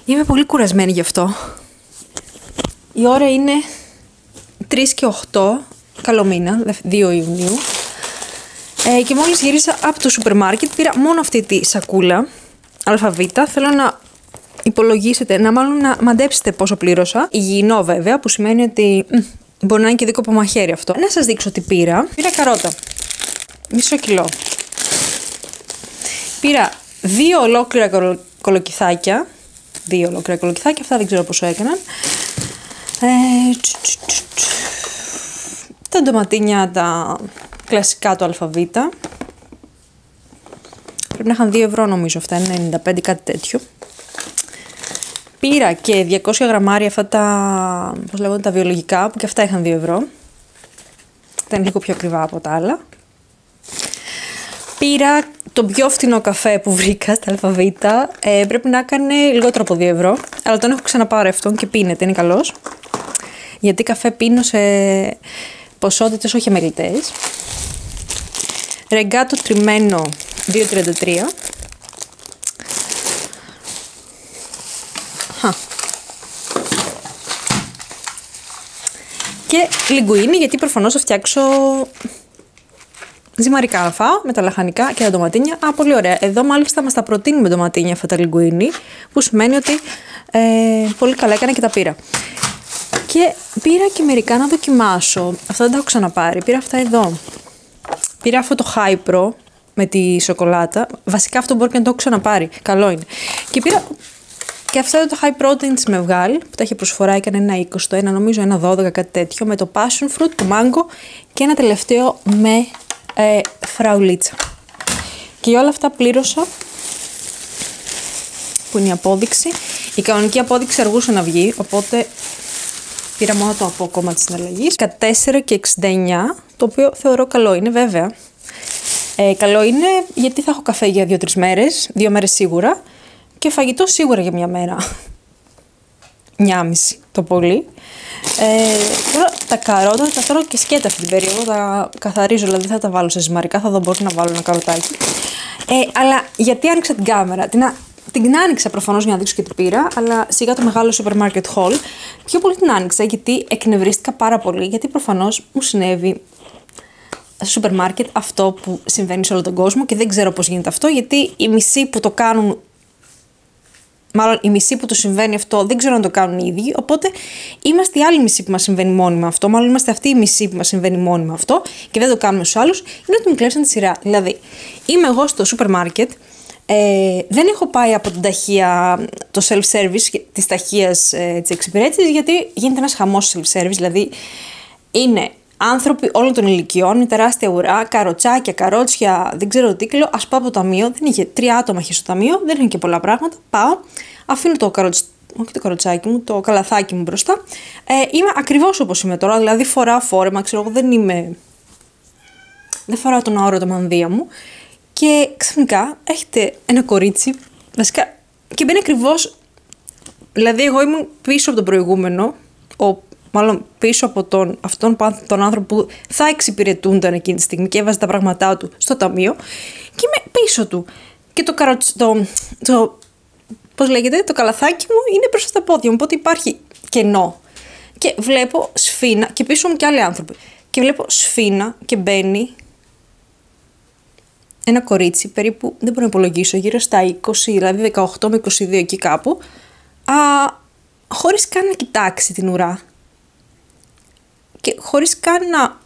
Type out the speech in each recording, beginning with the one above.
Είμαι πολύ κουρασμένη γι' αυτό. Η ώρα είναι 3 και 8, καλό μήνα, 2 Ιουνίου. Και μόλις γύρισα από το σούπερ μάρκετ, πήρα μόνο αυτή τη σακούλα, αλφαβήτα. Θέλω να υπολογίσετε, να μαντέψετε πόσο πλήρωσα. Υγιεινό βέβαια, που σημαίνει ότι μπορεί να είναι και δίκοπο μαχαίρι αυτό. Να σας δείξω τι πήρα. Πήρα καρότα, μισό κιλό. Πήρα 2 ολόκληρα κολοκυθάκια. 2 ολόκληρα κολοκυθάκια, αυτά δεν ξέρω πόσο έκαναν. Τα ντοματίνια, τα κλασικά του αλφαβήτα. Πρέπει να είχαν 2 ευρώ νομίζω αυτά, είναι 95 κάτι τέτοιο. Πήρα και 200 γραμμάρια αυτά τα, πώς λέγονται, τα βιολογικά, που και αυτά είχαν 2 ευρώ. Ήταν λίγο πιο ακριβά από τα άλλα. Πήρα τον πιο φτηνό καφέ που βρήκα στα αλφαβήτα. Πρέπει να έκανε λιγότερο από 2 ευρώ. Αλλά τον έχω ξαναπάρει αυτόν και πίνεται, είναι καλός. Γιατί καφέ πίνω σε ποσότητες όχι αμεληταίες. Ρεγκάτο τριμμένο 2,33. Και λιγκουίνι, γιατί προφανώς θα φτιάξω ζυμαρικά να φάω με τα λαχανικά και τα ντοματίνια. Πολύ ωραία. Εδώ μάλιστα μας τα προτείνουμε ντοματίνια αυτά τα λιγκουίνι, που σημαίνει ότι πολύ καλά έκανα και τα πήρα. Και πήρα και μερικά να δοκιμάσω. Αυτά δεν τα έχω ξαναπάρει. Πήρα αυτά εδώ. Πήρα αυτό το High Pro με τη σοκολάτα. Βασικά αυτό μπορεί και να το έχω ξαναπάρει. Καλό είναι. Και πήρα και αυτό το High Protein της Μευγάλ, που τα είχε προσφορά, έκανε ένα 20, το ένα νομίζω ένα 12, κάτι τέτοιο, με το Passion Fruit, το Mango και ένα τελευταίο με φραουλίτσα. Και για όλα αυτά πλήρωσα, που είναι η απόδειξη. Η κανονική απόδειξη αργούσε να βγει, οπότε πήρα μόνο το απόκομμα της συναλλαγής. 14 και 69, το οποίο θεωρώ καλό είναι βέβαια. Καλό είναι γιατί θα έχω καφέ για 2-3 μέρες, 2 μέρες σίγουρα, και φαγητό σίγουρα για 1 μέρα. 1,5 το πολύ. Τώρα τα καρότα θα τα τρώω και σκέτα αυτή την περίοδο, τα καθαρίζω, δηλαδή θα τα βάλω σε ζυμαρικά, θα δω μπορώ να βάλω ένα καροτάκι. Αλλά γιατί άνοιξα την κάμερα, την άνοιξα προφανώς για να δείξω και τι πήρα, αλλά σιγά το μεγάλο σούπερ μάρκετ haul. Πιο πολύ την άνοιξα γιατί εκνευρίστηκα πάρα πολύ, γιατί προφανώς μου συνέβη στο σούπερ μάρκετ αυτό που συμβαίνει σε όλο τον κόσμο και δεν ξέρω πώς γίνεται αυτό, γιατί οι μισοί που το κάνουν, μάλλον οι μισοί που του συμβαίνει αυτό δεν ξέρω να το κάνουν οι ίδιοι, οπότε είμαστε οι άλλοι μισοί που μας συμβαίνει μόνιμα αυτό, μάλλον είμαστε αυτοί οι μισοί που μας συμβαίνει μόνιμα αυτό και δεν το κάνουμε στους άλλους, είναι ότι μου κλέψαν τη σειρά. Δηλαδή, είμαι εγώ στο σούπερ μάρκετ, δεν έχω πάει από την ταχεία, το self-service της ταχείας της εξυπηρέτησης, γιατί γίνεται ένας χαμός self-service, δηλαδή είναι άνθρωποι όλων των ηλικιών, είναι τεράστια ουρά, καροτσάκια, καρότσια, δεν ξέρω τι κύκλο. Ας πάω από το ταμείο, δεν είχε 3 άτομα είχε στο ταμείο, δεν είχε και πολλά πράγματα. Πάω, αφήνω το καροτσάκι μου, το καλαθάκι μου μπροστά. Είμαι ακριβώς όπως είμαι τώρα, δηλαδή φοράω φόρεμα, ξέρω εγώ, δεν φοράω τον αόρατο μανδύα μου. Και ξαφνικά έχετε ένα κορίτσι, βασικά, και μπαίνει ακριβώς. Δηλαδή, εγώ ήμουν πίσω από τον προηγούμενο, μάλλον πίσω από αυτόν τον άνθρωπο που θα εξυπηρετούνταν εκείνη τη στιγμή και έβαζε τα πράγματά του στο ταμείο, και είμαι πίσω του. Και πώς λέγεται, το καλαθάκι μου είναι μπροστά στα πόδια μου, οπότε υπάρχει κενό. Και βλέπω σφίνα, και πίσω μου και άλλοι άνθρωποι. Και βλέπω σφίνα και μπαίνει ένα κορίτσι, περίπου, δεν μπορώ να υπολογίσω, γύρω στα 20, δηλαδή 18 με 22 εκεί κάπου, χωρίς καν να κοιτάξει την ουρά. Και χωρίς καν να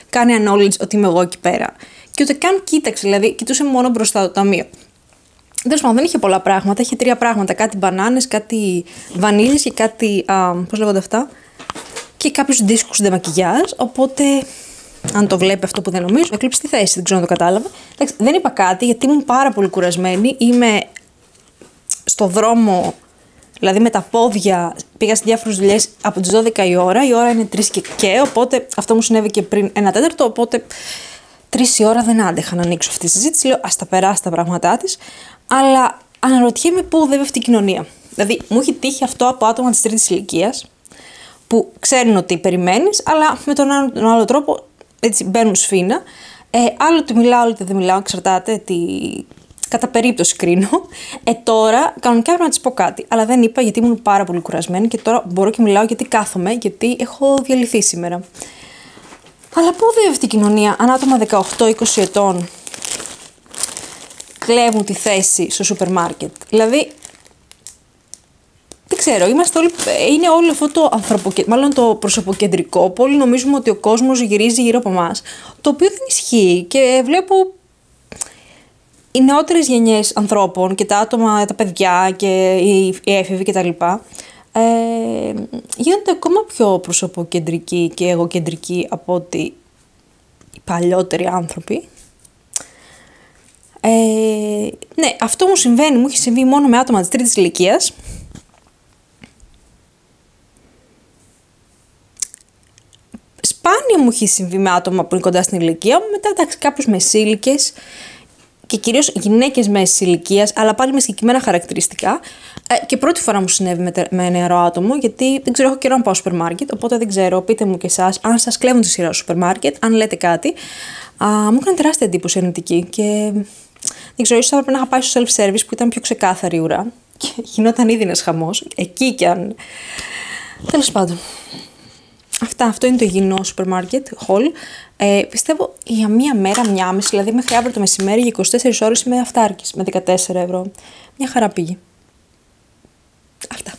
κάνει acknowledge ότι είμαι εγώ εκεί πέρα. Και ούτε καν κοίταξε, δηλαδή κοιτούσε μόνο μπροστά το ταμείο. Τέλος πάντων, δεν είχε πολλά πράγματα, είχε 3 πράγματα. Κάτι μπανάνες, κάτι βανίλιες και κάτι, πώς λέγονται αυτά, και κάποιους δίσκους de maquillage. Οπότε, αν το βλέπει αυτό που δεν νομίζω, με κλείψει τη θέση, δεν ξέρω αν το κατάλαβα. Εντάξει, δεν είπα κάτι γιατί ήμουν πάρα πολύ κουρασμένη. Είμαι στο δρόμο, δηλαδή με τα πόδια, πήγα σε διάφορες δουλειές από τις 12 η ώρα είναι 3 και, οπότε αυτό μου συνέβη και πριν 1/4, οπότε 3 η ώρα δεν άντεχα να ανοίξω αυτή τη συζήτηση. Λέω ας τα περάσει τα πράγματά της, αλλά αναρωτιέμαι πού οδεύει αυτή η κοινωνία. Δηλαδή μου έχει τύχει αυτό από άτομα της 3ης ηλικίας, που ξέρουν ότι περιμένεις, αλλά με τον άλλο τρόπο έτσι μπαίνουν σφίνα. Άλλοτε μιλάω, άλλοτε δεν μιλάω, εξαρτάται κατά περίπτωση κρίνω. Τώρα κανονικά έπρεπε να της πω κάτι, αλλά δεν είπα γιατί ήμουν πάρα πολύ κουρασμένη και τώρα μπορώ και μιλάω γιατί κάθομαι, γιατί έχω διαλυθεί σήμερα. Αλλά πού οδεύει αυτή η κοινωνία, αν άτομα 18-20 ετών κλέβουν τη θέση στο σούπερ μάρκετ? Δηλαδή, δεν ξέρω, είμαστε όλοι, είναι όλο αυτό μάλλον το προσωποκεντρικό, που όλοι νομίζουμε ότι ο κόσμος γυρίζει γύρω από εμάς, το οποίο δεν ισχύει και βλέπω οι νεότερες γενιές ανθρώπων και τα άτομα, τα παιδιά και οι έφηβοι κτλ. Γίνονται ακόμα πιο προσωποκεντρικοί και εγωκεντρικοί από ότι οι παλιότεροι άνθρωποι. Ναι, αυτό μου έχει συμβεί μόνο με άτομα της τρίτης ηλικίας. Σπάνια μου έχει συμβεί με άτομα που είναι κοντά στην ηλικία μου, μετά κάποιους μεσήλικες και κυρίως γυναίκες μέσης ηλικίας, αλλά πάλι με συγκεκριμένα χαρακτηριστικά. Και πρώτη φορά μου συνέβη με νεαρό άτομο, γιατί δεν ξέρω, έχω καιρό να πάω στο σούπερ μάρκετ, οπότε δεν ξέρω, πείτε μου και εσάς, αν σας κλέβουν τη σειρά στο σούπερ μάρκετ, αν λέτε κάτι. Μου έκανε τεράστια εντύπωση αρνητική και δεν ξέρω, ίσως θα έπρεπε να είχα πάει στο self-service που ήταν πιο ξεκάθαρη η ουρά και γινόταν ήδη ένας χαμός, εκεί κι αν. Τέλος πάντων. Αυτό είναι το υγιεινό σούπερ μάρκετ, haul. Πιστεύω για μία μέρα, μία μισή, δηλαδή μέχρι αύριο το μεσημέρι για 24 ώρες είμαι αυτάρκης με 14 ευρώ. Μια χαρά πήγε. Αυτά.